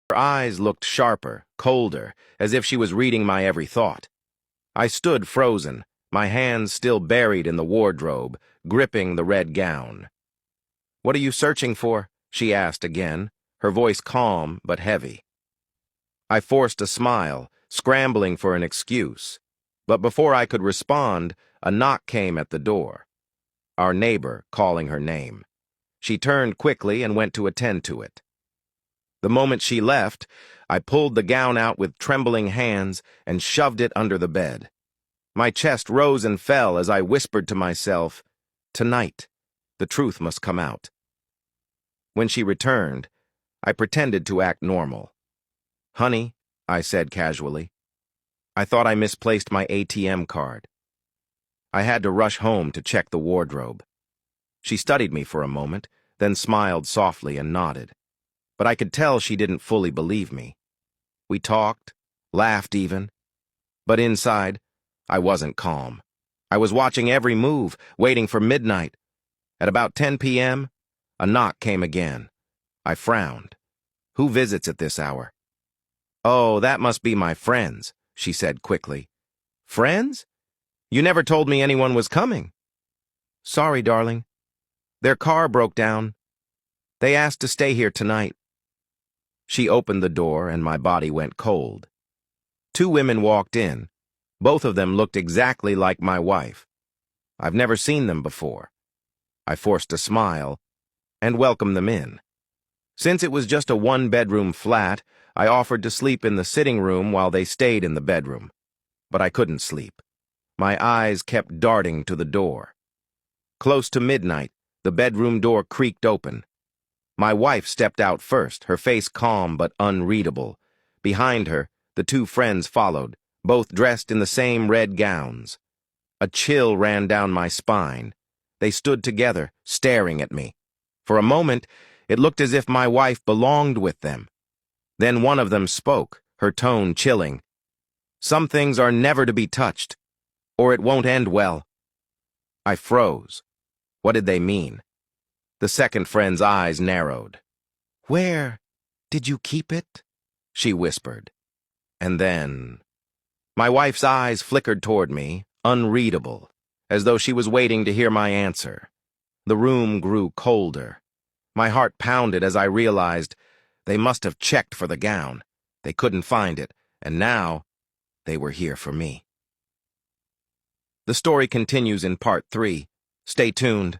Her eyes looked sharper, colder, as if she was reading my every thought. I stood frozen, my hands still buried in the wardrobe, gripping the red gown. "What are you searching for?" she asked again, her voice calm but heavy. I forced a smile, scrambling for an excuse. But before I could respond, a knock came at the door. Our neighbor calling her name. She turned quickly and went to attend to it. The moment she left, I pulled the gown out with trembling hands and shoved it under the bed. My chest rose and fell as I whispered to myself, "Tonight, the truth must come out." When she returned, I pretended to act normal. "Honey," I said casually, "I thought I misplaced my ATM card." I had to rush home to check the wardrobe. She studied me for a moment, then smiled softly and nodded. But I could tell she didn't fully believe me. We talked, laughed even. But inside, I wasn't calm. I was watching every move, waiting for midnight. At about 10 p.m., a knock came again. I frowned. "Who visits at this hour?" "Oh, that must be my friends," she said quickly. "Friends? You never told me anyone was coming." "Sorry, darling. Their car broke down. They asked to stay here tonight." She opened the door and my body went cold. Two women walked in. Both of them looked exactly like my wife. I've never seen them before. I forced a smile and welcomed them in. Since it was just a one-bedroom flat, I offered to sleep in the sitting room while they stayed in the bedroom. But I couldn't sleep. My eyes kept darting to the door. Close to midnight, the bedroom door creaked open. My wife stepped out first, her face calm but unreadable. Behind her, the two friends followed, both dressed in the same red gowns. A chill ran down my spine. They stood together, staring at me. For a moment, it looked as if my wife belonged with them. Then one of them spoke, her tone chilling. "Some things are never to be touched, or it won't end well." I froze. What did they mean? The second friend's eyes narrowed. "Where did you keep it?" she whispered. And then my wife's eyes flickered toward me, unreadable, as though she was waiting to hear my answer. The room grew colder. My heart pounded as I realized they must have checked for the gown. They couldn't find it, and now they were here for me. The story continues in part 3. Stay tuned.